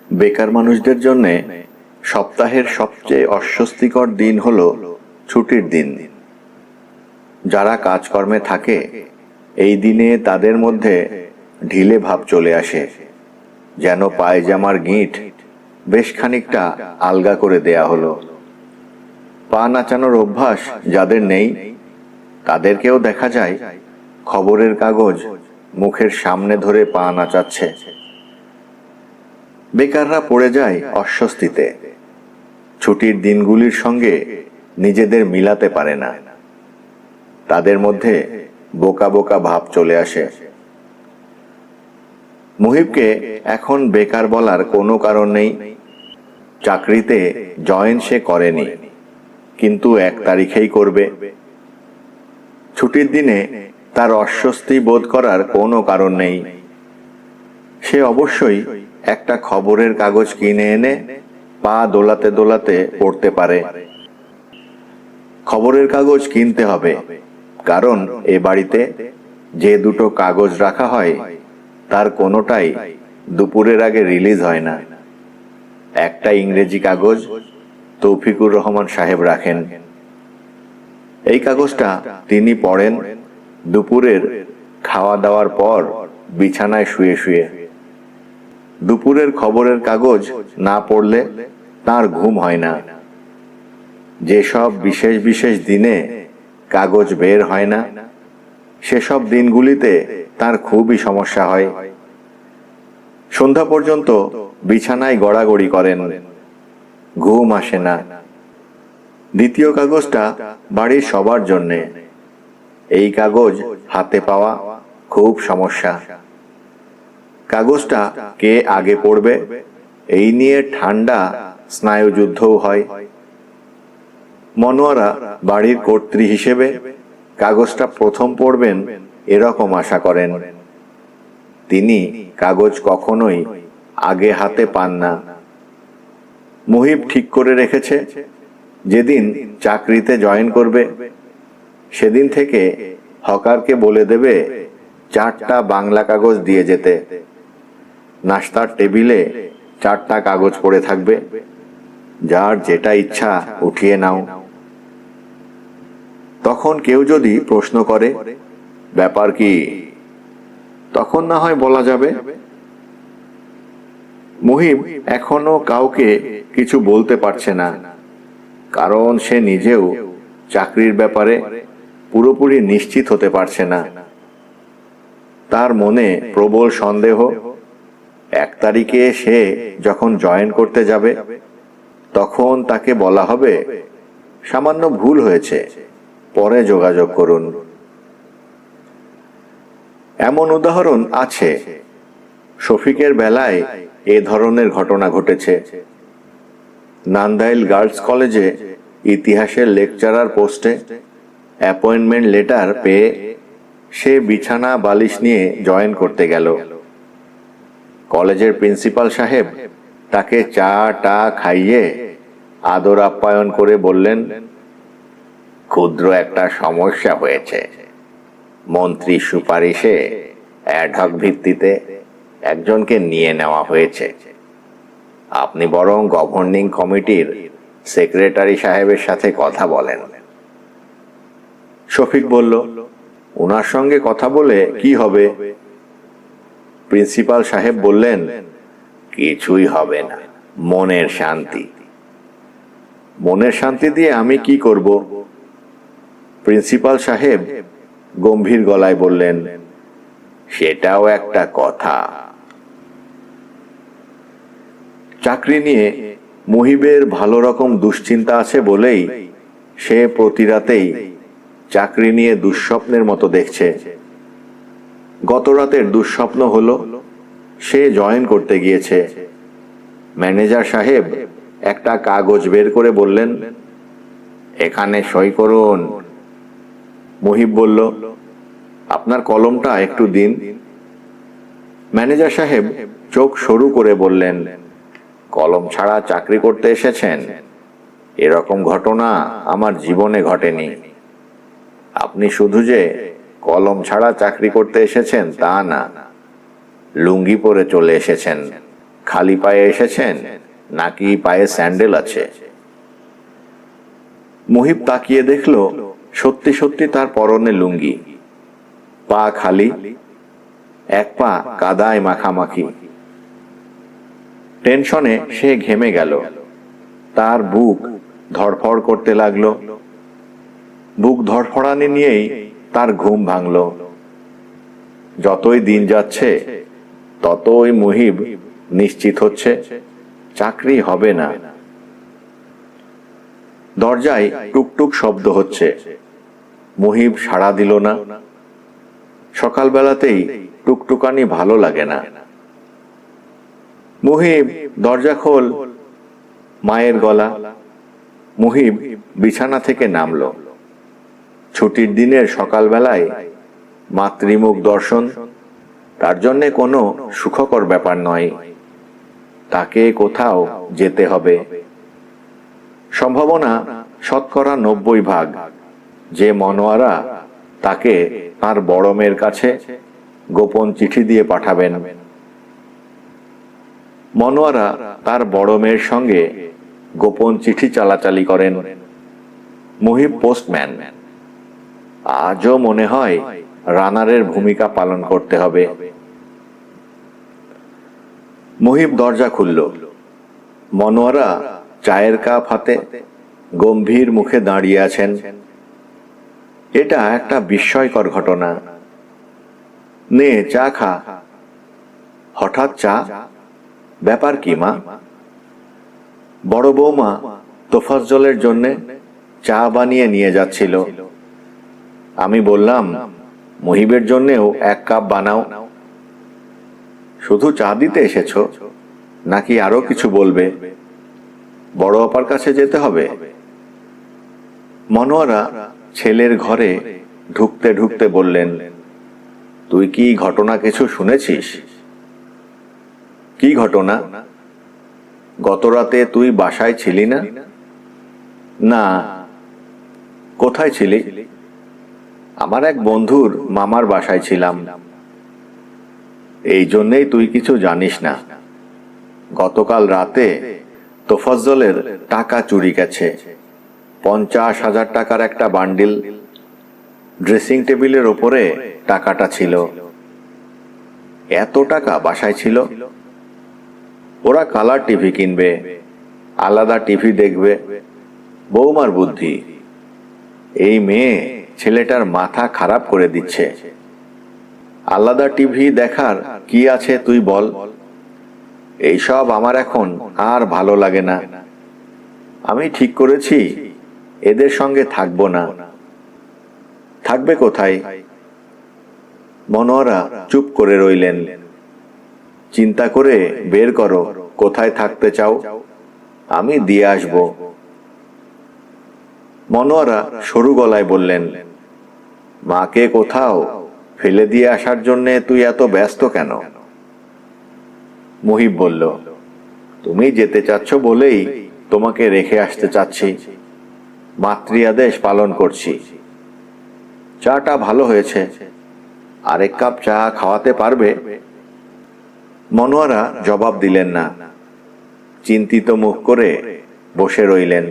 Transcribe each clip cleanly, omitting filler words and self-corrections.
বেকার মানুষদের জন্য সপ্তাহের সবচেয়ে অস্বস্তিকর দিন হলো ছুটির দিন। যারা কাজকর্মে থাকে এই দিনে তাদের মধ্যে ঢিলে ভাব চলে আসে, যেন পায়জামার গিঁট বেশ খানিকটা আলগা করে দেয়া হলো। পা নাচানোর অভ্যাস যাদের নেই তাদেরকেও দেখা যায় খবরের কাগজ মুখের সামনে ধরে পা নাচাচ্ছে। বেকাররা পড়ে যায় অস্বস্তিতে, ছুটির দিনগুলির সঙ্গে নিজেদের মিলাতে পারে না। তাদের মধ্যে বোকা বোকা ভাব চলে আসে। মুহিবকে এখন বেকার বলার কোনো কারণ নেই। চাকরিতে জয়েন সে করেনি, কিন্তু 1 তারিখেই করবে। ছুটির দিনে তার অস্বস্তি বোধ করার কোনো কারণ নেই। সে অবশ্যই একটা খবরের কাগজ কিনে এনে পা দোলাতে দোলাতে পড়তে পারে। খবরের কাগজ কিনতে হবে, কারণ এ বাড়িতে যে দুটো কাগজ রাখা হয় তার কোনোটাই দুপুরের আগে রিলিজ হয় না। একটা ইংরেজি কাগজ তৌফিকুর রহমান সাহেব রাখেন। এই কাগজটা তিনি পড়েন দুপুরের খাওয়া দাওয়ার পর বিছানায় শুয়ে শুয়ে। দুপুরের খবরের কাগজ না পড়লে তার ঘুম হয় না। যেসব বিশেষ বিশেষ দিনে কাগজ বের হয় না সেসব দিনগুলিতে তার খুবই সমস্যা হয়। সন্ধ্যা পর্যন্ত বিছানায় গড়াগড়ি করেন, ঘুম আসে না। দ্বিতীয় কাগজটা বাড়ির সবার জন্যে। এই কাগজ হাতে পাওয়া খুব সমস্যা। কাগজটা কে আগে পড়বে এই নিয়ে ঠান্ডা স্নায়ুযুদ্ধও হয়। মনোয়ারা বাড়ির কর্ত্রী হিসেবে কাগজটা প্রথম পড়বেন এরকম আশা করেন। তিনি কাগজ কখনোই আগে হাতে পান না। মুহিব ঠিক করে রেখেছে যেদিন চাকরিতে জয়েন করবে সেদিন থেকে হকারকে বলে দেবে 4টা বাংলা কাগজ দিয়ে যেতে। নাস্তার টেবিলে 4টা কাগজ পড়ে থাকবে, যার যেটা ইচ্ছা উঠিয়ে নাও। তখন কেউ যদি প্রশ্ন করে ব্যাপার কি, তখন না হয় বলা যাবে। মুহিব এখনো কাউকে কিছু বলতে পারছে না, কারণ সে নিজেও চাকরির ব্যাপারে পুরোপুরি নিশ্চিত হতে পারছে না। তার মনে প্রবল সন্দেহ 1 তারিখে সে যখন জয়েন করতে যাবে তখন তাকে বলা হবে সামান্য ভুল হয়েছে, পরে যোগাযোগ করুন। এমন উদাহরণ আছে। শফিকের বেলায় এ ধরনের ঘটনা ঘটেছে। নান্দাইল গার্লস কলেজে ইতিহাসের লেকচারার পোস্টে অ্যাপয়েন্টমেন্ট লেটার পেয়ে সে বিছানা বালিশ নিয়ে জয়েন করতে গেল। কলেজের প্রিন্সিপাল সাহেব তাকে চা টা খাইয়ে আদর আপ্যায়ন করে বললেন, ক্ষুদ্র একটা সমস্যা হয়েছে। মন্ত্রীর সুপারিশে অ্যাডহক ভিত্তিতে একজনকে নিয়ে নেওয়া হয়েছে। আপনি বরং গভর্নিং কমিটির সেক্রেটারি সাহেবের সাথে কথা বলেন। শফিক বলল, ওনার সঙ্গে কথা বলে কি হবে? প্রিন্সিপাল সাহেব বললেন, কিছুই হবে না, মনের শান্তি। মনের শান্তি দিয়ে আমি কি করব? প্রিন্সিপাল সাহেব গম্ভীর গলায় বললেন, সেটাও একটা কথা। চাকরি নিয়ে মুহিবের ভালো রকম দুশ্চিন্তা আছে বলেই সে প্রতি রাতেই চাকরি নিয়ে দুঃস্বপ্নের মতো দেখছে। গত রাতের দুঃস্বপ্ন হলো সে জয়েন করতে গিয়েছে। ম্যানেজার সাহেব একটা কাগজ বের করে বললেন, এখানে সই করুন। মুহিব বলল, আপনার কলমটা একটু দিন। ম্যানেজার সাহেব চোখ সরু করে বললেন, কলম ছাড়া চাকরি করতে এসেছেন? এরকম ঘটনা আমার জীবনে ঘটেনি। আপনি শুধু যে কলম ছাড়া চাকরি করতে এসেছেন তা না, লুঙ্গি পরে চলে এসেছেন। খালি পায়ে এসেছেন নাকি পায়ে স্যান্ডেল আছে? মুহিব তাকিয়ে দেখল সত্যি সত্যি তার পরনে লুঙ্গি, পা খালি, এক পা কাদায় মাখামাখি। টেনশনে সে ঘেমে গেল, তার বুক ধড়ফড় করতে লাগলো। বুক ধড়ফড়ানি নিয়েই তার ঘুম ভাঙল। যতই দিন যাচ্ছে ততই মুহিব নিশ্চিত হচ্ছে চাকরি হবে না। দরজায় টুকটুক শব্দ হচ্ছে, মুহিব সাড়া দিল না। সকালবেলাতেই টুকটুকানি ভালো লাগে না। মুহিব, দরজা খোল। মায়ের গলা। মুহিব বিছানা থেকে নামল। ছুটির দিনের সকালবেলায় মাতৃমুখ দর্শন তার জন্যে কোনো সুখকর ব্যাপার নয়। তাকে কোথাও যেতে হবে। সম্ভাবনা 90% যে মনোয়ারা তাকে তার বড় মেয়ের কাছে গোপন চিঠি দিয়ে পাঠাবেন। মনোয়ারা তার বড় মেয়ের সঙ্গে গোপন চিঠি চালাচালি করেন। মুহিব পোস্টম্যান। আজও মনে হয় রানারের ভূমিকা পালন করতে হবে। মুহিব দরজা খুলল। মনোয়ারা চায়ের কাপ হাতে গম্ভীর মুখে দাঁড়িয়ে আছেন। এটা একটা বিস্ময়কর ঘটনা। নে চা খা। হঠাৎ চা? ব্যাপার কি মা? বড় বৌমা তোফাজ্জলের জন্যে চা বানিয়ে নিয়ে যাচ্ছিল। আমি বললাম, মুহিবের জন্যেও এক কাপ বানাও। শুধু চা দিতে এসেছো নাকি আরো কিছু বলবে? বড় আপার কাছে যেতে হবে? মনোয়ারা ছেলের ঘরে ঢুকতে ঢুকতে বললেন, তুই কি ঘটনা কিছু শুনেছিস? কি ঘটনা? গত রাতে তুই বাসায় ছিলি না? না। কোথায় ছিলি? আমার এক বন্ধুর মামার বাসায় ছিলাম। এই জন্যেই তুই কিছু জানিস না। গতকাল রাতে তোফাজ্জলের টাকা চুরি গেছে। 50,000 টাকার একটা বান্ডিল। ড্রেসিং টেবিলের ওপরে টাকাটা ছিল। এত টাকা বাসায় ছিল? ওরা কালার টিভি কিনবে, আলাদা টিভি দেখবে। বৌমার বুদ্ধি। এই মেয়ে ছেলেটার মাথা খারাপ করে দিচ্ছে। আলাদা টিভি দেখার কি আছে তুই বল? এইসব আমার এখন আর ভালো লাগে না। আমি ঠিক করেছি এদের সঙ্গে থাকবো না। থাকবে কোথায়? মনোয়ারা চুপ করে রইলেন। চিন্তা করে বের করো কোথায় থাকতে চাও, আমি দিয়ে আসব। মনোয়ারা সরু গলায় বললেন, মাকে কোথাও ফেলে দিয়ে আসার জন্যে তুই এত ব্যস্ত কেন? মুহিব বলল, তুমি যেতে চাচ্ছ বলেই তোমাকে রেখে আসতে চাচ্ছি। মাতৃ আদেশ পালন করছি। চাটা ভালো হয়েছে, আরেক কাপ চা খাওয়াতে পারবে? মনোয়ারা জবাব দিলেন না। চিন্তিত মুখ করে বসে রইলেন।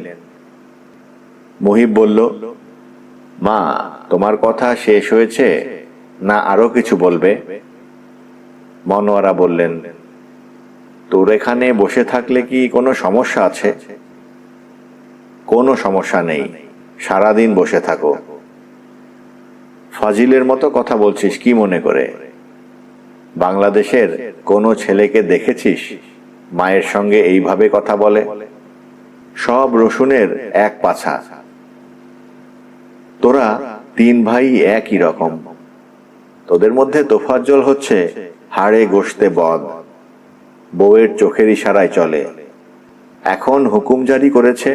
মুহিব বলল, মা, তোমার কথা শেষ হয়েছে না আরো কিছু বলবে? মনোয়ারা বললেন, তোর এখানে বসে থাকলে কি কোনো সমস্যা আছে? কোনো সমস্যা নেই, সারাদিন বসে থাকো। ফাজিলের মতো কথা বলছিস কি মনে করে? বাংলাদেশের কোনো ছেলেকে দেখেছিস মায়ের সঙ্গে এইভাবে কথা বলে? সব রসুনের এক পাছা। তোরা 3 ভাই একই রকম। তোদের মধ্যে তোফাজ্জল হচ্ছে হাড়ে গোশতে বদ, বউয়ের চোখের ইশারায় চলে। এখন হুকুম জারি করেছে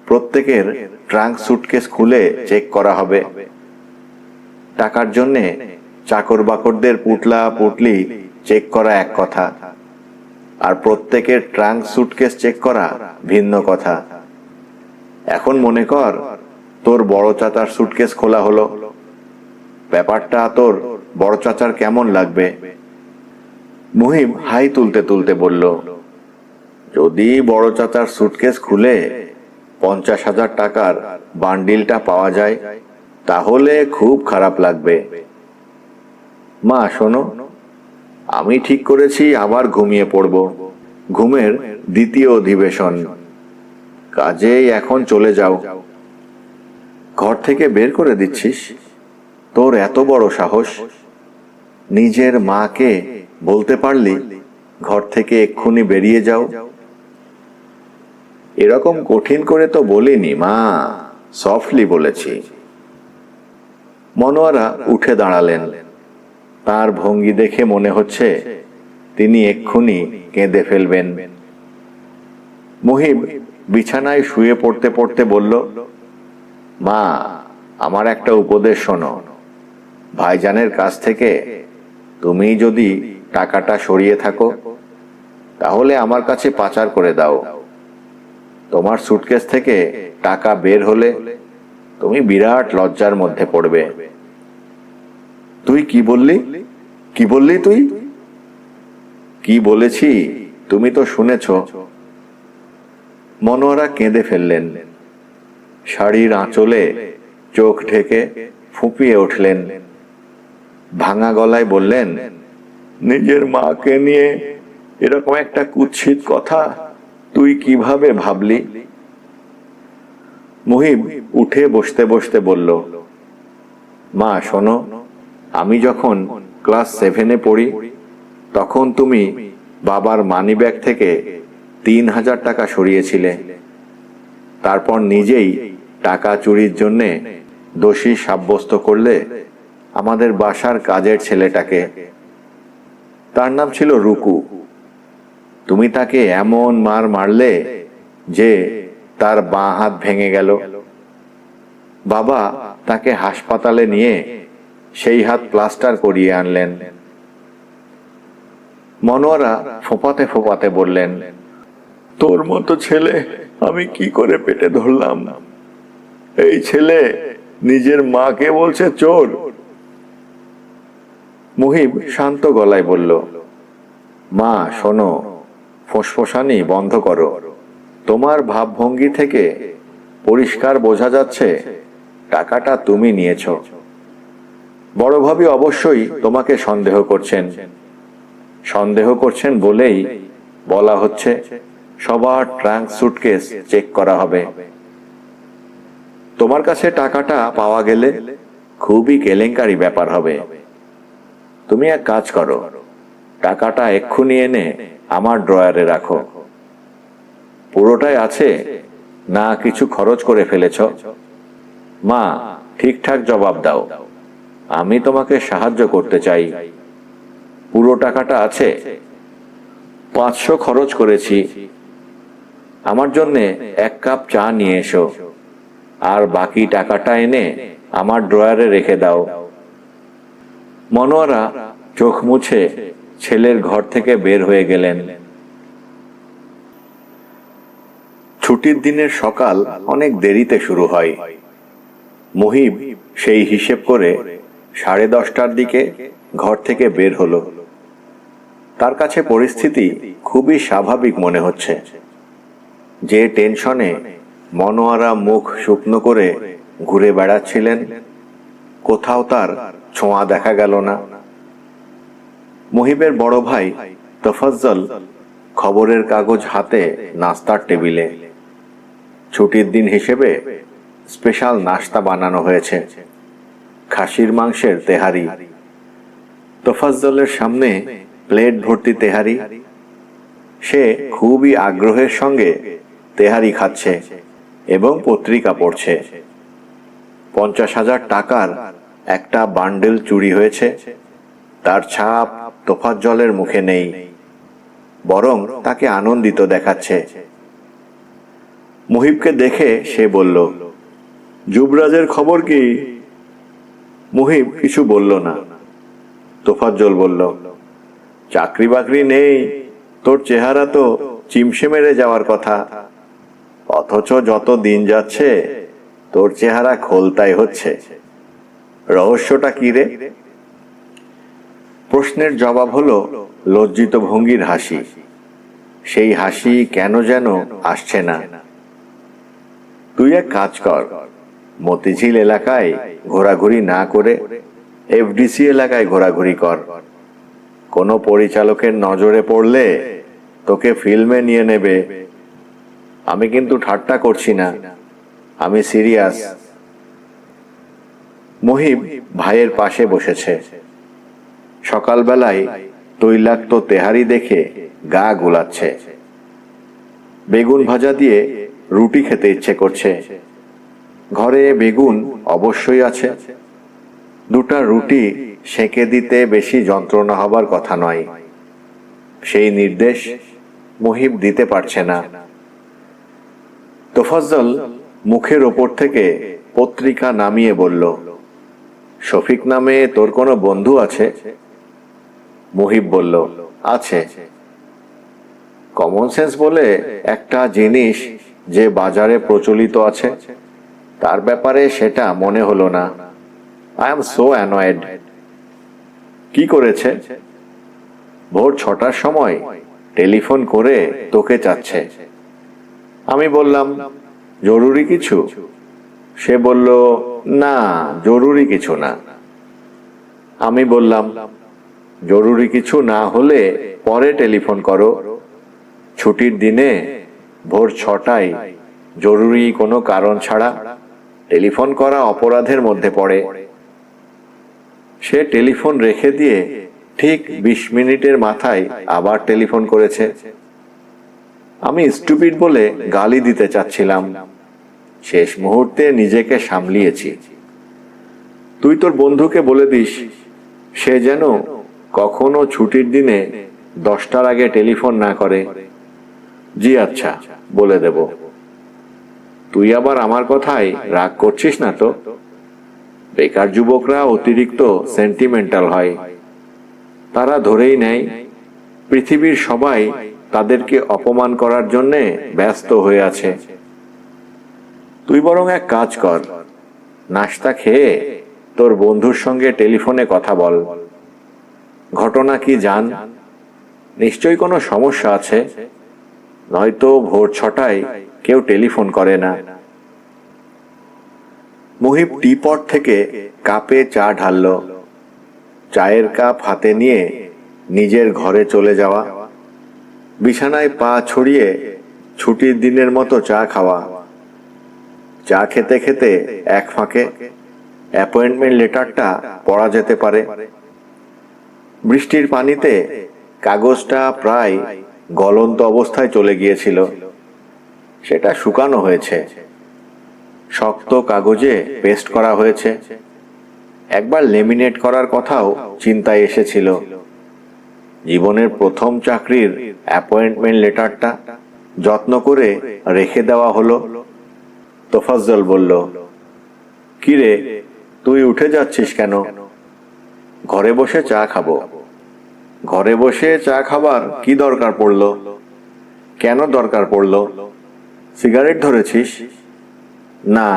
প্রত্যেকের ট্রাঙ্ক সুটকেস খুলে চেক করা হবে। টাকার জন্যে চাকর বাকরদের পুটলা পুটলি চেক করা এক কথা, আর প্রত্যেকের ট্রাঙ্ক সুটকেস চেক করা ভিন্ন কথা। এখন মনে কর তোর বড় চাচার সুটকেস খোলা হলো, ব্যাপারটা তোর বড় চাচার কেমন লাগবে? মুহিব হাই তুলতে তুলতে বলল, যদি বড় চাচার সুটকেস খুলে 50,000 টাকার বান্ডিলটা পাওয়া যায় তাহলে খুব খারাপ লাগবে। মা শোনো, আমি ঠিক করেছি আবার ঘুমিয়ে পড়ব। ঘুমের দ্বিতীয় অধিবেশন। কাজেই এখন চলে যাও। ঘর থেকে বের করে দিচ্ছিস? তোর এত বড় সাহস! নিজের মাকে বলতে পারলি ঘর থেকে এক্ষুনি বেরিয়ে যাও? এরকম কঠিন করে তো বলিনি মা, সফটলি বলেছি। মনোয়ারা উঠে দাঁড়ালেন। তার ভঙ্গি দেখে মনে হচ্ছে তিনি এক্ষুনি কেঁদে ফেলবেন। মুহিব বিছানায় শুয়ে পড়তে পড়তে বলল, মা, আমার একটা উপদেশ শোনো। ভাইজানের কাছ থেকে তুমি যদি টাকাটা সরিয়ে থাকো তাহলে আমার কাছে পাচার করে দাও। তোমার সুটকেস থেকে টাকা বের হলে তুমি বিরাট লজ্জার মধ্যে পড়বে। তুই কি বললি? কি বললি তুই? কি বলেছি তুমি তো শুনেছ। মনোয়ারা কেঁদে ফেললেন। শাড়ির আঁচলে চোখ ঢেকে ফুঁপিয়ে উঠলেন। ভাঙা গলায় বললেন, নিজের মাকে নিয়ে এরকম একটা কুৎসিত কথা তুই কিভাবে ভাবলি? মুহিব উঠে বসতে বসতে বলল, মা শোনো, আমি যখন ক্লাস 7-এ পড়ি তখন তুমি বাবার মানিব্যাগ থেকে 3,000 টাকা সরিয়েছিলে। তারপর নিজেই টাকা চুরির জন্যে দোষী সাব্যস্ত করলে আমাদের বাসার কাজের ছেলেটাকে। তার নাম ছিল রুকু। তুমি তাকে এমন মার মারলে যে তার বাঁ হাত ভেঙে গেল। বাবা তাকে হাসপাতালে নিয়ে সেই হাত প্লাস্টার করিয়ে আনলেন। মনোয়ারা ফোঁপাতে ফোঁপাতে বললেন, তোর মতো ছেলে আমি কি করে পেটে ধরলাম? এই ছেলে নিজের মাকে বলছে চোর। মুহিব শান্ত গলায় বলল, মা শোনো, ফোঁসফোঁসানি বন্ধ করো। তোমার ভাবভঙ্গি থেকে পরিষ্কার বোঝা যাচ্ছে টাকাটা তুমি নিয়েছ। বড় ভাবি অবশ্যই তোমাকে সন্দেহ করছেন। সন্দেহ করছেন বলেই বলা হচ্ছে সবার ট্রাঙ্ক সুটকেস চেক করা হবে। তোমার কাছে টাকাটা পাওয়া গেলে খুবই কেলেঙ্কারি ব্যাপার হবে। তুমি এক কাজ করো, টাকাটা এক্ষুনি এনে আমার ড্রয়ারে রাখো। পুরোটাই আছে না কিছু খরচ করে ফেলেছ? মা, ঠিকঠাক জবাব দাও। আমি তোমাকে সাহায্য করতে চাই। পুরো টাকাটা আছে? 500 খরচ করেছি। আমার জন্যে 1 কাপ চা নিয়ে এসো, আর বাকি টাকাটা এনে আমার ড্রয়ারে রেখে দাও। মনোয়ারা চোখ মুছে ছেলের ঘর থেকে বের হয়ে গেলেন। ছুটির দিনের সকাল অনেক দেরিতে শুরু হয়। মুহিব সেই হিসেব করে 10:30টার দিকে ঘর থেকে বের হলো। তার কাছে পরিস্থিতি খুবই স্বাভাবিক মনে হচ্ছে। যে টেনশনে মনোয়ারা মুখ শুকনো করে ঘুরে বেড়াচ্ছিলেন, কোথাও তার ছোঁয়া দেখা গেল না। মুহিবের বড় ভাই তফাজ্জল খবরের কাগজ হাতে নাস্তার টেবিলে। ছুটির দিন হিসেবে স্পেশাল নাস্তা বানানো হয়েছে, খাসির মাংসের তেহারি। তোফাজ্জলের সামনে প্লেট ভর্তি তেহারি। সে খুবই আগ্রহের সঙ্গে তেহারি খাচ্ছে এবং পত্রিকা পড়ছে। 50,000 টাকার একটা বান্ডেল চুরি হয়েছে, তার ছাপ তোফাজ্জলের মুখে নেই, বরং তাকে আনন্দিত দেখাচ্ছে। মুহিবকে দেখে সে বলল, যুবরাজের খবর কি? মুহিব কিছু বলল না। তোফাজ্জল বলল, চাকরি বাকরি নেই, তোর চেহারা তো চিমসে মেরে যাওয়ার কথা, অথচ যত দিন যাচ্ছে তোর চেহারা খোলতাই হচ্ছে। রহস্যটা কি রে? প্রশ্নের জবাব হলো লজ্জিত ভঙ্গির হাসি। সেই হাসি কেন যেন আসছে না। তুই এক কাজ কর, মতিঝিল এলাকায় ঘোরাঘুরি না করে এফডিসি এলাকায় ঘোরাঘুরি কর। কোনো পরিচালকের নজরে পড়লে তোকে ফিল্মে নিয়ে নেবে। আমি কিন্তু ঠাট্টা করছি না, আমি সিরিয়াস। মুহিব ভাইয়ের পাশে বসেছে। সকালবেলায় তৈলাক্ত তেহারি দেখে গা গোলাচ্ছে। বেগুন ভাজা দিয়ে রুটি খেতে ইচ্ছে করছে। ঘরে বেগুন অবশ্যই আছে। দুটা রুটি সেঁকে দিতে বেশি যন্ত্রণা হবার কথা নয়। সেই নির্দেশ মুহিব দিতে পারছে না। তোফাজ্জল মুখের ওপর থেকে পত্রিকা নামিয়ে বলল, শফিক নামে তোর কোনো বন্ধু আছে? মুহিব বলল, আছে। কমন সেন্স বলে একটা জিনিস যে বাজারে প্রচলিত আছে, তার ব্যাপারে সেটা মনে হলো না। I am so annoyed. কি করেছে? ভোর 6টার সময় টেলিফোন করে তোকে চাচ্ছে। আমি বললাম, জরুরি কিছু? সে বলল, না, জরুরি কিছু না। আমি বললাম, জরুরি কিছু না হলে পরে টেলিফোন করো। ছুটির দিনে ভোর 6টায় জরুরি কোনো কারণ ছাড়া টেলিফোন করা অপরাধের মধ্যে পড়ে। সে টেলিফোন রেখে দিয়ে ঠিক 20 মিনিটের মাথায় আবার টেলিফোন করেছে। আমি স্টুপিড বলে গালি দিতে চাচ্ছিলাম, শেষ মুহূর্তে নিজেকে সামলিয়েছি। তুই তোর বন্ধুকে বলে দিস সে যেন কখনো ছুটির দিনে 10টার আগে টেলিফোন না করে। জি আচ্ছা, বলে দেব। তুই আবার আমার কথায় রাগ করছিস না তো? বেকার যুবকরা অতিরিক্ত সেন্টিমেন্টাল হয়। তারা ধরেই নেয় পৃথিবীর সবাই তাদেরকে অপমান করার জন্যে ব্যস্ত হয়ে আছে। তুই বরং এক কাজ কর, নাস্তা খেয়ে তোর বন্ধুর সঙ্গে টেলিফোনে কথা বল। ঘটনা কি জান? নিশ্চয়ই কোনো সমস্যা আছে, নয়তো ভোর 6টায় কেউ টেলিফোন করে না। মুহিব টিপট থেকে কাপে চা ঢালল। চায়ের কাপ হাতে নিয়ে নিজের ঘরে চলে যাওয়া, বিছানায় পা ছড়িয়ে ছুটির দিনের মতো চা খাওয়া। চা খেতে খেতে এক ফাঁকে অ্যাপয়েন্টমেন্ট লেটারটা পড়া যেতে পারে। বৃষ্টির পানিতে কাগজটা প্রায় গলন্ত অবস্থায় চলে গিয়েছিল। সেটা শুকানো হয়েছে, শক্ত কাগজে পেস্ট করা হয়েছে। একবার লেমিনেট করার কথাও চিন্তায় এসেছিল। জীবনের প্রথম চাকরির অ্যাপয়েন্টমেন্ট লেটারটা যত্ন করে রেখে দেওয়া হলো। তোফাজ্জল বলল, কিরে, তুই উঠে যাচ্ছিস কেন? ঘরে বসে চা খাবো। ঘরে বসে চা খাবার কি দরকার পড়লো? কেন দরকার পড়লো? সিগারেট ধরেছিস? না।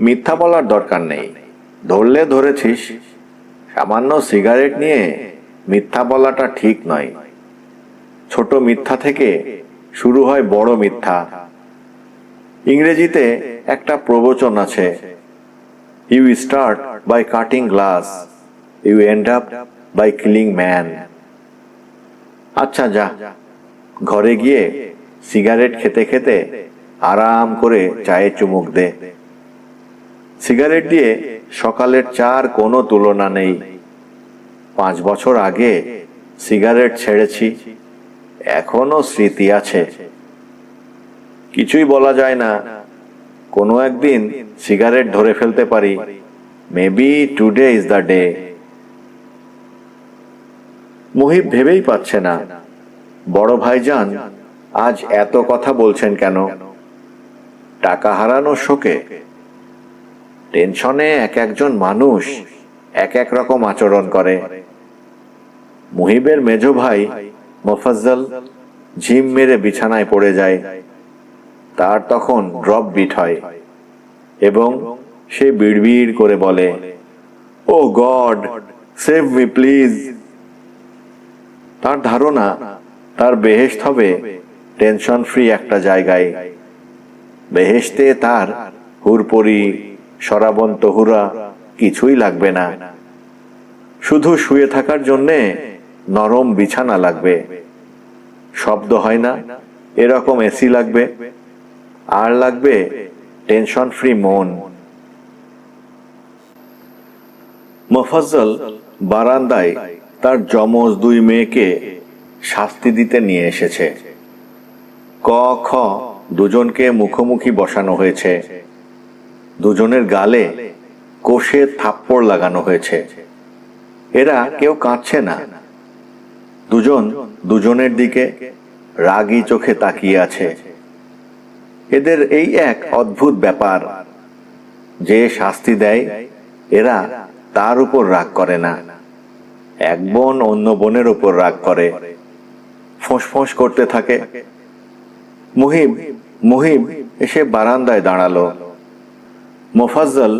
মিথ্যা বলার দরকার নেই, ধরলে ধরেছিস। সামান্য সিগারেট নিয়ে মিথ্যা বলাটা ঠিক নয়। ছোট মিথ্যা থেকে শুরু হয় বড় মিথ্যা। ইংরেজিতে একটা প্রবচন আছে, you start by cutting glass, you end up by killing man. আচ্ছা যা, ঘরে গিয়ে সিগারেট খেতে খেতে আরাম করে চায়ে চুমুক দে। সিগারেট দিয়ে সকালের চার কোনো তুলনা নেই। 5 বছর আগে সিগারেট ছেড়েছি, এখনো স্মৃতি আছে। কিছুই বলা যায় না, কোনো একদিন সিগারেট ধরে ফেলতে পারি। Maybe today is the day. Muhib ভেবেই পাচ্ছে না বড় ভাইজান আজ এত কথা বলছেন কেন। টাকা হারানোর শোকে? টেনশনে এক একজন মানুষ এক এক রকম আচরণ করে। মুহিবের মেজ ভাই মোফাজ্জল ঝিম মেরে বিছানায় পড়ে যায়। তার তখন ড্রপ বিট হয় এবং সে বিড়বিড় করে বলে, ও গড, সেভ মি প্লিজ। তার ধারণা তার বেহেশত হবে টেনশন ফ্রি একটা জায়গায়। বেহেশতে তার হুরপরি, শরাবন তহুরা কিছুই লাগবে না। শুধু শুয়ে থাকার জন্যে নরম বিছানা লাগবে, শব্দ হয় না এরকম এসি লাগবে, আর লাগবে টেনশন ফ্রি মন। মোফাজ্জল বারান্দায় তার যমজ দুই মেয়েকে শাস্তি দিতে নিয়ে এসেছে। ক খ দুজনকে মুখোমুখি বসানো হয়েছে। দুজনের গালে কষে থাপ্পড় লাগানো হয়েছে। এরা কেউ কাঁদছে না। দুজন দুজনের দিকে রাগী চোখে তাকিয়ে আছে। এদের এই এক অদ্ভুত ব্যাপার, যে শাস্তি দেয় এরা তার উপর রাগ করে না, এক বোন অন্য বোনের উপর রাগ করে, ফোঁস করতে থাকে। মুহিব মুহিব এসে বারান্দায় দাঁড়ালো। মোফাজ্জল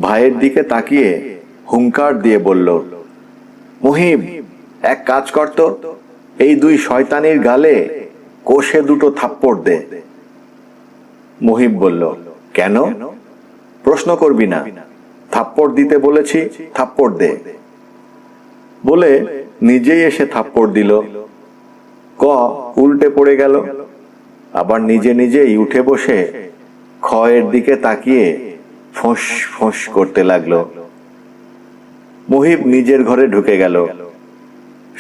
ভাইয়ের দিকে তাকিয়ে হুঙ্কার দিয়ে বলল, মুহিব, এক কাজ করত, এই দুই শয়তানির গালে কষে দুটো থাপ্পড় দে। মুহিব বলল, কেন? প্রশ্ন করবি না, থাপ্পড় দিতে বলেছি, থাপ্পড় দে। বলে নিজেই এসে থাপ্পড় দিল। ক উল্টে পড়ে গেল, আবার নিজে নিজেই উঠে বসে খয়ের দিকে তাকিয়ে ফোঁস ফোঁস করতে লাগলো। মুহিব নিজের ঘরে ঢুকে গেল।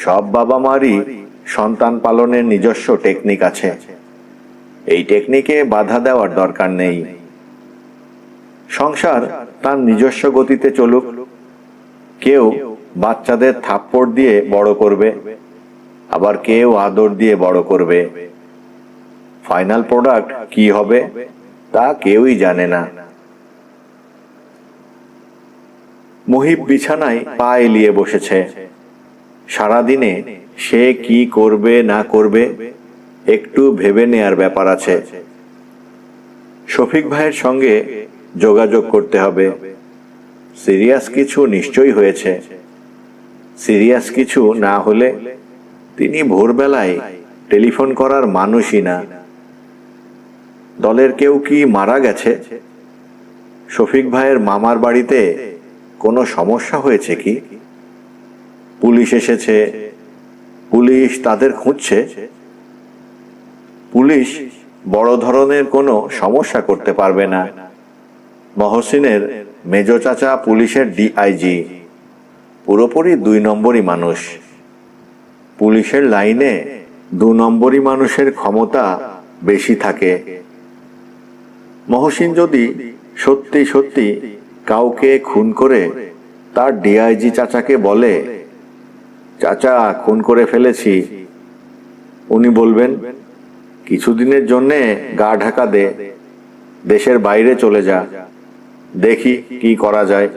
সব বাবা মারই সন্তান পালনের নিজস্ব টেকনিক আছে, এই টেকনিকে বাধা দেওয়ার দরকার নেই। সংসার তার নিজস্ব গতিতে চলুক। কেউ বাচ্চাদের থাপ্পড় দিয়ে বড় করবে, আবার কেউ আদর দিয়ে বড় করবে। ফাইনাল প্রোডাক্ট কি হবে তা কেউই জানে না। মুহিব বিছানায় পা এলিয়ে বসেছে। সারাদিনে সে কি করবে না করবে একটু ভেবে নেয়ার ব্যাপার আছে। শফিক ভাইয়ের সঙ্গে যোগাযোগ করতে হবে। সিরিয়াস কিছু নিশ্চয়ই হয়েছে। সিরিয়াস কিছু না হলে তিনি ভোরবেলায় টেলিফোন করার মানুষই না। দলের কেউ কি মারা গেছে? শফিক ভাইয়ের মামার বাড়িতে কোনো সমস্যা হয়েছে কি? পুলিশ এসেছে, পুলিশ তাদের খুঁজছে। পুলিশ বড় ধরনের কোনো সমস্যা করতে পারবে না। মহসিনের মেজ চাচা পুলিশের ডিআইজি, পুরোপুরি 2 নম্বরই মানুষ। পুলিশের লাইনে 2 নম্বরই মানুষের ক্ষমতা বেশি থাকে। মহসিন যদি সত্যি সত্যি কাউকে খুন করে তার ডিআইজি চাচাকে বলে, চাচা খুন করে ফেলেছি, উনি বলবেন, কিছুদিনের জন্যে গা ঢাকা দে, দেশের বাইরে চলে যা, দেখি কি করা যায়।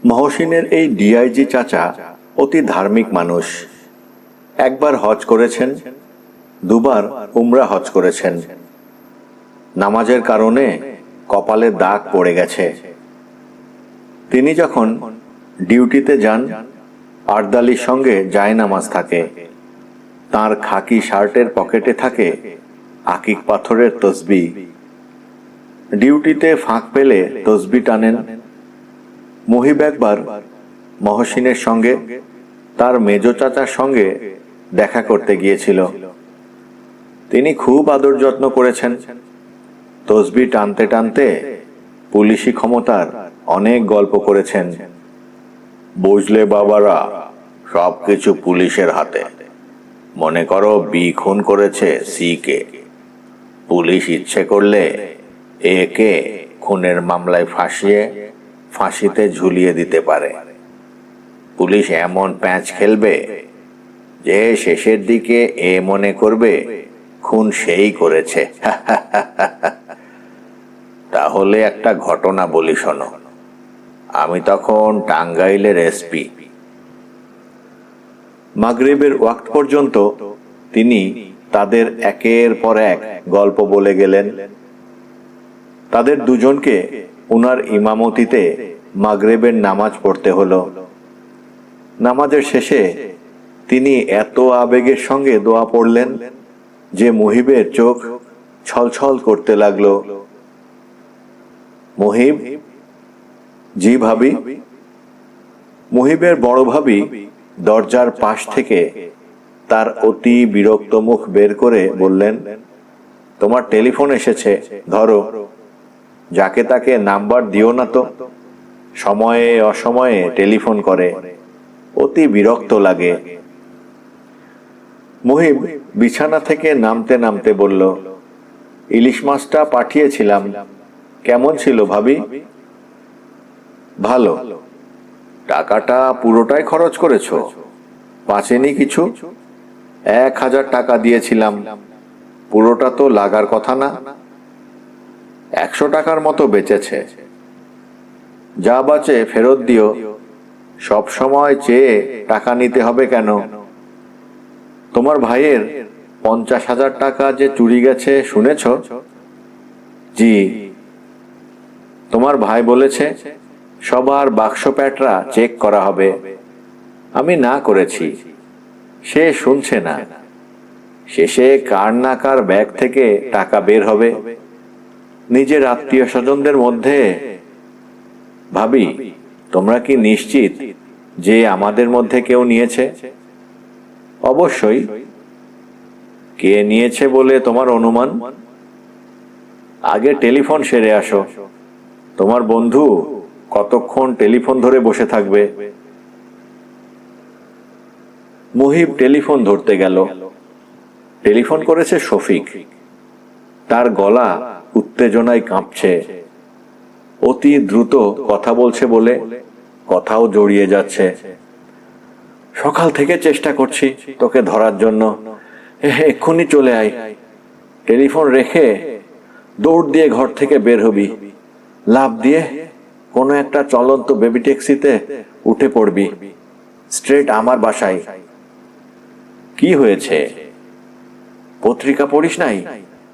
মহসিনের এই ডিআইজি চাচা অতি ধার্মিক মানুষ। একবার হজ করেছেন, 2 বার উমরা হজ করেছেন। নামাজের কারণে কপালে দাগ পড়ে গেছে। তিনি যখন ডিউটিতে যান, আর্দালির সঙ্গে জায়নামাজ থাকে। তার খাকি শার্টের পকেটে থাকে আকিক পাথরের তসবিহ। ডিউটিতে ফাঁক পেলে তসবিহ টানেন। মুহিব একবার মহসিনের সঙ্গে তার মেজ চাচার সঙ্গে দেখা করতে গিয়েছিল। তিনি খুব আদর যত্ন করেছেন। তসবিহ টানতে টানতে পুলিশি ক্ষমতার অনেক গল্প করেছেন। বুঝলে বাবারা, সবকিছু পুলিশের হাতে। মনে করো বি খুন করেছে সি কে, পুলিশ ইচ্ছে করলে এ কে খুনের মামলায় ফাঁসিয়ে ফাঁসিতে ঝুলিয়ে দিতে পারে। পুলিশ এমন প্যাঁচ খেলবে যে শেষের দিকে এ মনে করবে খুন সেই করেছে। তাহলে একটা ঘটনা বলি শোনো। আমি তখন টাঙ্গাইলের এসপি। মাগরিবের ওয়াক্ত পর্যন্ত তিনি তাদের একের পর এক গল্প বলে গেলেন। তাদের দুজনকে উনার ইমামতিতে মাগরিবের নামাজ পড়তে হলো। নামাজের শেষে তিনি এত আবেগের সঙ্গে দোয়া পড়লেন যে মুহিবের চোখ ছলছল করতে লাগলো। মুহিব, জি ভাবি। মুহিবের বড় ভাবি দরজার পাশ থেকে তার অতি বিরক্ত মুখ বের করে বললেন, তোমার টেলিফোন এসেছে, ধরো। যাকে তাকে নাম্বার দিও না তো, সময়ে অসময়ে টেলিফোন করে, অতি বিরক্ত লাগে। মুহিব বিছানা থেকে নামতে নামতে বলল, ইলিশ মাছটা পাঠিয়েছিলাম, কেমন ছিল ভাবি? ভালো। টাকাটা পুরোটাই খরচ করেছো? বাঁচেনি কিছু? 1000 টাকা দিয়েছিলাম, পুরোটা তো লাগার কথা না। 100 টাকার মতো বেঁচেছে। যা বাঁচে ফেরত দিও। সব সময় চেয়ে টাকা নিতে হবে কেন? তোমার ভাইয়ের 50,000 টাকা যে চুরি গেছে শুনেছ? জি। তোমার ভাই বলেছে সবার বাক্স প্যাটরা চেক করা হবে। আমি না করেছি, সে শুনছে না। শেষে কার না কার ব্যাগ থেকে টাকা বের হবে, নিজের আত্মীয় স্বজনদের মধ্যে। ভাবি, তোমরা কি নিশ্চিত যে আমাদের মধ্যে কেউ নিয়েছে? অবশ্যই। কে নিয়েছে বলে তোমার অনুমান? আগে টেলিফোন সেরে আসো। তোমার বন্ধু কতক্ষণ টেলিফোন ধরে বসে থাকবে? মুহিব টেলিফোন ধরতে গেল। টেলিফোন করেছে শফিক। তার গলা উত্তেজনায় কাঁপছে। অতি দ্রুত কথা বলছে বলে কথাও জড়িয়ে যাচ্ছে। সকাল থেকে চেষ্টা করছি তোকে ধরার জন্য, এক্ষুনি চলে আয়। টেলিফোন রেখে দৌড় দিয়ে ঘর থেকে বের হবি, লাফ দিয়ে কোনো একটা চলন্ত বেবি ট্যাক্সিতে উঠে পড়বি, স্ট্রেট আমার বাসায়। কি হয়েছে? পত্রিকা পড়িস নাই?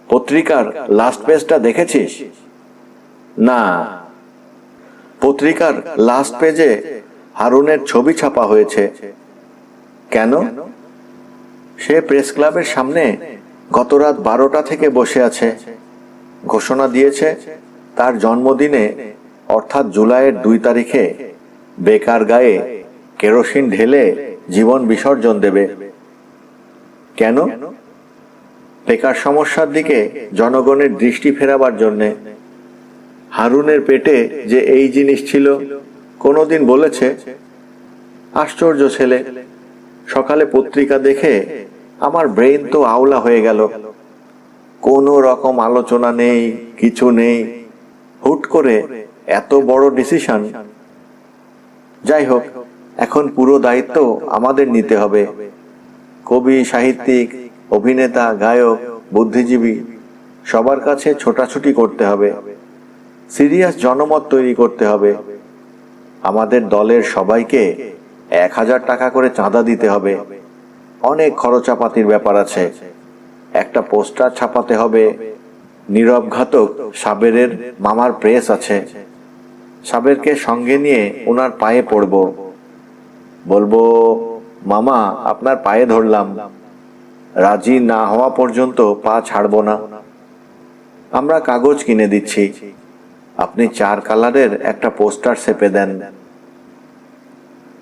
পত্রিকার লাস্ট পেজটা দেখেছিস? না। পত্রিকার লাস্ট পেজে হারুনের ছবি ছাপা হয়েছে। কেন? সে প্রেস ক্লাবের সামনে গত রাত 12টা থেকে বসে আছে। ঘোষণা দিয়েছে তার জন্মদিনে অর্থাৎ জুলাইয়ের 2 তারিখে বেকার গায়ে কেরোসিন ঢেলে জীবন বিসর্জন দেবে। কেন? বেকার সমস্যার দিকে জনগণের দৃষ্টি ফেরাবার জন্যে। হারুনের পেটে যে এই জিনিস ছিল কোনোদিন বলেছে? আশ্চর্য ছেলে। সকালে পত্রিকা দেখে আমার ব্রেন তো আওলা হয়ে গেল। কোনো রকম আলোচনা নেই, কিছু নেই, হুট করে এত বড় ডিসিশন। যাই হোক, এখন পুরো দায়িত্ব আমাদের নিতে হবে। কবি, সাহিত্যিক, অভিনেতা, গায়ক, বুদ্ধিজীবী সবার কাছে ছোটাছুটি করতে হবে। সিরিয়াস জনমত তৈরি করতে হবে। আমাদের দলের সবাইকে 1000 টাকা করে চাঁদা দিতে হবে। অনেক খরচাপাতির ব্যাপার আছে। একটা পোস্টার ছাপাতে হবে। নীরব ঘাতক সাবেরের মামার প্রেস আছে। সাবেরকে সঙ্গে নিয়ে ওনার পায়ে পড়ব, বলবো, মামা আপনার পায়ে ধরলাম, রাজি না হওয়া পর্যন্ত পা ছাড়বো না। আমরা কাগজ কিনে দিচ্ছি, আপনি 4 কালারের একটা পোস্টার ছেপে দেন।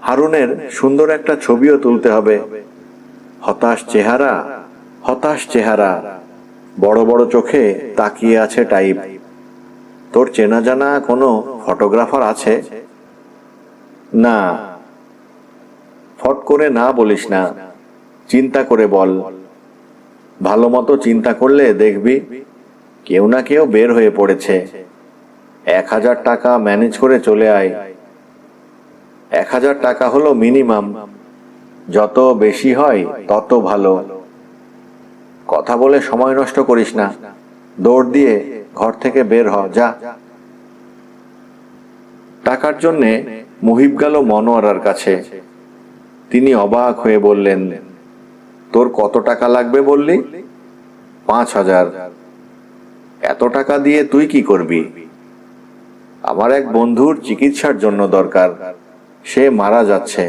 হারুনের সুন্দর একটা ছবিও তুলতে হবে। হতাশ চেহারা, হতাশ চেহারা, বড় বড় চোখে তাকিয়ে আছে টাইপ। তোর চেনা জানা কোনো ফটোগ্রাফার আছে? না। ফট করে না বলিস না, চিন্তা করে বল। ভালো মতো চিন্তা করলে দেখবি কেউ না কেউ বের হয়ে পড়েছে। 1000 টাকা ম্যানেজ করে চলে আয়। 1000 টাকা হলো মিনিমাম, যত বেশি হয় তত ভালো। কথা বলে সময় নষ্ট করিস না, দৌড় দিয়ে ঘর থেকে বের হ, যা। টাকার জন্যে মুহিব গেল মনোয়ারার কাছে। তিনি অবাক হয়ে বললেন, তোর কত টাকা লাগবে বললি? 5000। এত টাকা দিয়ে তুই কি করবি? আমার এক বন্ধুর চিকিৎসার জন্য দরকার, সে মারা যাচ্ছে।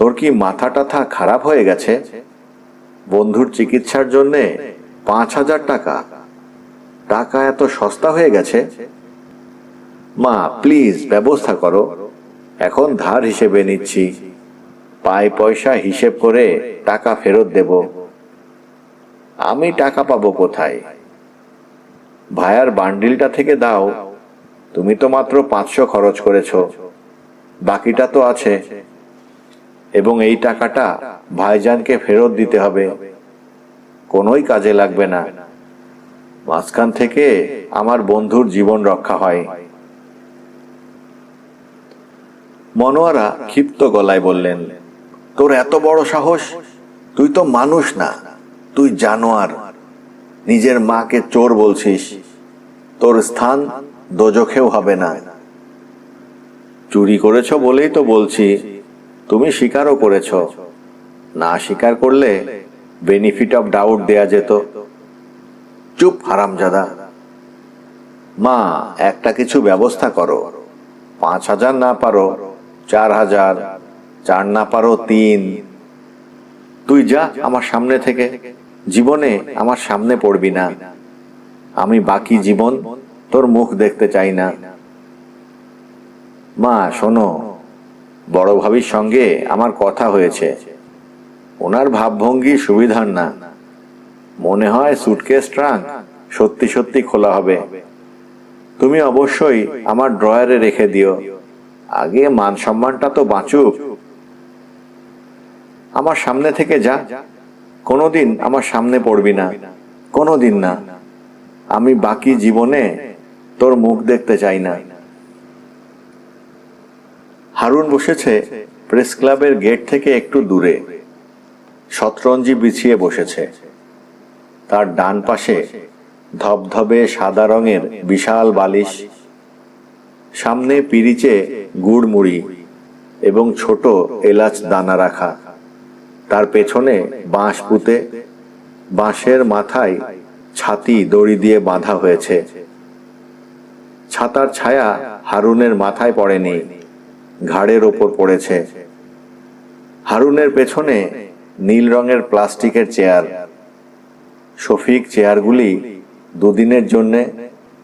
তোর কি মাথা টাথা খারাপ হয়ে গেছে? বন্ধুর চিকিৎসার জন্যে 5,000 টাকা? টাকা এত সস্তা হয়ে গেছে? মা প্লিজ ব্যবস্থা করো, এখন ধার হিসেবে নিচ্ছি, পাই পয়সা হিসেব করে টাকা ফেরত দেব। আমি টাকা পাবো কোথায়? ভাইয়ার বান্ডিলটা থেকে দাও, তুমি তো মাত্র 500 খরচ করেছ, বাকিটা তো আছে, এবং এই টাকাটা ভাইজানকে ফেরত দিতে হবে, কোনোই কাজে লাগবে না। মাঝখান থেকে আমার বন্ধুর জীবন রক্ষা হয়। মনোয়ারা ক্ষিপ্ত গলায় বললেন, তোর এত বড় সাহস? তুই তো মানুষ না, তুই জানোয়ার। নিজের মাকে চোর বলছিস? তোর স্থান দোজখেও হবে না। চুরি করেছ বলেই তো বলছি, তুমি স্বীকারও করেছ, না স্বীকার করলে বেনিফিট অফ ডাউট দেয়া যেত। চুপ হারামজাদা। মা একটা কিছু ব্যবস্থা করো, 5,000 না পারো 4,000, 4 না পারো 3। তুই যা আমার সামনে থেকে, জীবনে আমার সামনে পড়বি না। আমি বাকি জীবন তোর মুখ দেখতে চাই না। মা শোনো, বড় ভাবির সঙ্গে আমার কথা হয়েছে, ওনার ভাবভঙ্গি সুবিধার না। মনে হয় সুটকেস ট্রাঙ্ক সত্যি সত্যি খোলা হবে। তুমি অবশ্যই আমার ড্রয়ারে রেখে দিও, আগে মান সম্মানটা তো বাঁচুক। আমার সামনে থেকে যা, কোনোদিন আমার সামনে পড়বি না, কোনোদিন না। আমি বাকি জীবনে তোর মুখ দেখতে চাই না। হারুন বসেছে প্রেস ক্লাবের গেট থেকে একটু দূরে, শতরঞ্জি বিছিয়ে বসেছে। তার ডান পাশে ধবধবে সাদা রঙের বিশাল বালিশ, সামনে পিরিচে গুড় মুড়ি এবং ছোট এলাচ দানা রাখা। তার পেছনে বাঁশ পুঁতে, বাঁশের মাথায় ছাতি দড়ি দিয়ে বাঁধা হয়েছে। ছাতার ছায়া হারুনের মাথায় পড়েনি, ঘাড়ের ওপর পড়েছে। হারুনের পেছনে নীল রঙের প্লাস্টিকের চেয়ার। শফিক চেয়ারগুলি দুদিনের জন্য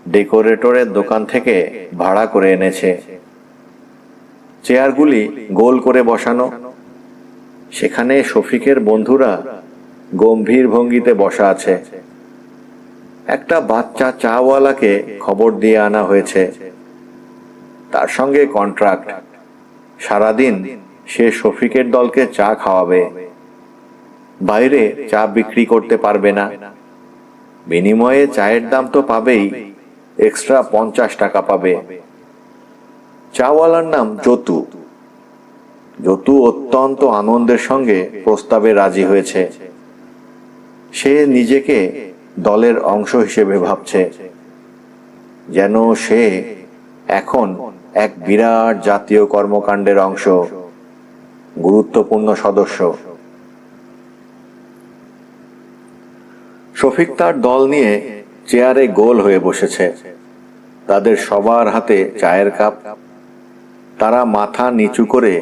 ডেকোরেটরের দোকান থেকে ভাড়া করে এনেছে। চেয়ারগুলি গোল করে বসানো, সেখানে শফিকের বন্ধুরা গম্ভীর ভঙ্গিতে বসা আছে। একটা বাচ্চা চাওয়ালাকে খবর দিয়ে আনা হয়েছে, তার সঙ্গে কন্ট্রাক্ট, সারাদিন সে শফিকের দলকে চা খাওয়াবে। বাইরে চা বিক্রি করতে পারবে না, বিনিময়ে চায়ের দাম তো পাবেই, এক্সট্রা 50 টাকা পাবে। চাওয়ালার নাম যতু। যতু অত্যন্ত আনন্দের সঙ্গে প্রস্তাবে রাজি হয়েছে। সে নিজেকে দলের অংশ হিসেবে ভাবছে, যেন সে এখন এক বিরাট জাতীয় কর্মকাণ্ডের অংশ, গুরুত্বপূর্ণ সদস্য। শফিক তার দল নিয়ে চেয়ারে গোল হয়ে বসেছে, তাদের সবার হাতে চায়ের কাপ। তারা মাথা নিচু করে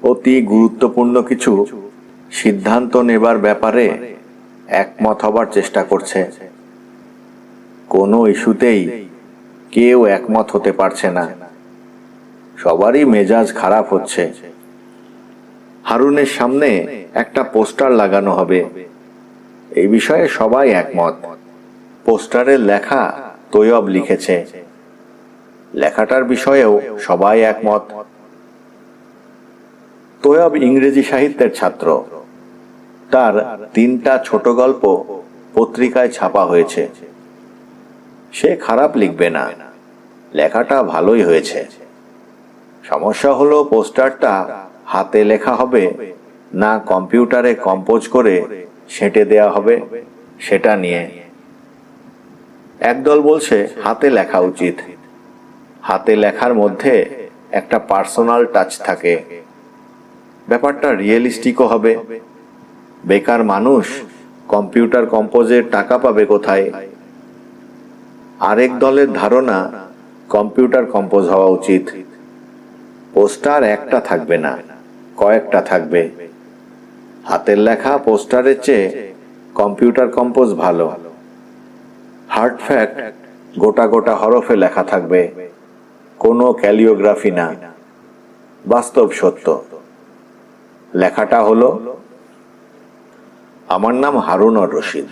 অতি গুরুত্বপূর্ণ কিছু সিদ্ধান্ত নেবার ব্যাপারে একমত হবার চেষ্টা করছে। কোনো ইস্যুতেই কেউ একমত হতে পারছে না, সবারই মেজাজ খারাপ হচ্ছে। হারুনের সামনে একটা পোস্টার লাগানো হবে, এই বিষয়ে সবাই একমত। পোস্টারের লেখা তৈয়ব লিখেছে, লেখাটার বিষয়েও সবাই একমত। তৈয়ব ইংরেজি সাহিত্যের ছাত্র, তার 3টা ছোট গল্প পত্রিকায় ছাপা হয়েছে। সে খারাপ লিখবে না, লেখাটা ভালোই হয়েছে। সমস্যা হলো পোস্টারটা হাতে লেখা হবে না কম্পিউটারে কম্পোজ করে সেঁটে দেয়া হবে, সেটা নিয়ে। একদল বলছে হাতে লেখা উচিত, হাতে লেখার মধ্যে একটা পার্সোনাল টাচ থাকে, ব্যাপারটা রিয়েলিস্টিকও হবে। বেকার মানুষ কম্পিউটার কম্পোজের টাকা পাবে কোথায়? আরেক দলের ধারণা কম্পিউটার কম্পোজ হওয়া উচিত, পোস্টার একটা থাকবে না, কয়েকটা থাকবে। হাতের লেখা পোস্টারের চেয়ে কম্পিউটার কম্পোজ ভালো। হার্ড ফ্যাক্ট গোটা গোটা হরফে লেখা থাকবে, কোনো ক্যালিওগ্রাফি না, বাস্তব সত্য। লেখাটা হলো, আমার নাম হারুনুর রশিদ।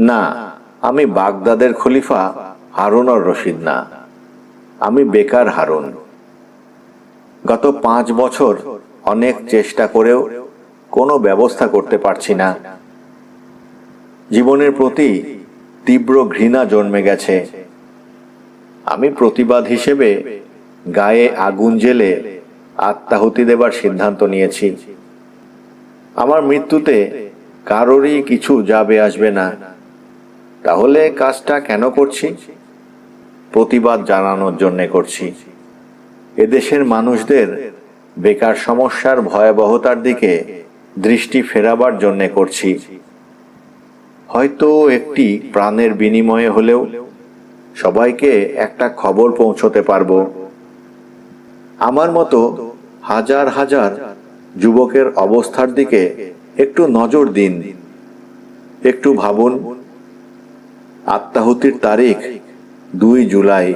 না, আমি বাগদাদের খলিফা হারুনুর রশিদ না, আমি বেকার হারুন। গত 5 বছর অনেক চেষ্টা করেও কোনো ব্যবস্থা করতে পারছি না। জীবনের প্রতি তীব্র ঘৃণা জন্মে গেছে। আমি প্রতিবাদ হিসেবে গায়ে আগুন জ্বেলে আত্মাহুতি দেবার সিদ্ধান্ত নিয়েছি। আমার মৃত্যুতে কারোরই কিছু যাবে আসবে না। তাহলে কাজটা কেন করছি? প্রতিবাদ জানানোর জন্যে করছি। এদেশের মানুষদের বেকার সমস্যার ভয়াবহতার দিকে দৃষ্টি ফেরাবার জন্যে করছি। হয়তো একটি প্রাণের বিনিময়ে হলেও সবাইকে একটা খবর পৌঁছতে পারবো। আমার মতো হাজার হাজার যুবকের অবস্থার দিকে একটু নজর দিন, একটু ভাবুন। আত্মাহুতির তারিখ 2 জুলাই,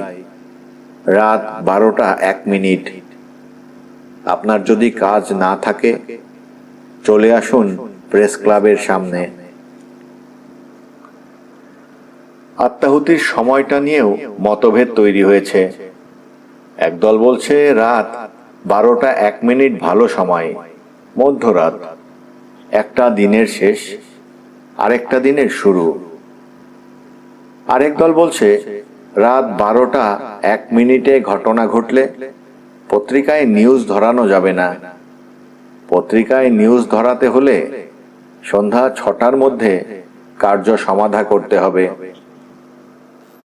রাত 12টা 1 মিনিট। আপনার যদি কাজ না থাকে চলে আসুন প্রেস ক্লাবের সামনে। আত্মাহুতির সময়টা নিয়েও মতভেদ তৈরি হয়েছে। একদল বলছে রাত 12টা 1 মিনিট ভালো সময়, মধ্যরাত, একটা দিনের শেষ, আরেকটা দিনের শুরু। আরেক দল বলছে রাত 12টা 1 মিনিটে ঘটনা ঘটলে পত্রিকায় নিউজ ধরানো যাবে না। পত্রিকায় নিউজ ধরাতে হলে সন্ধ্যা 6টার মধ্যে কার্য সমাধা করতে হবে।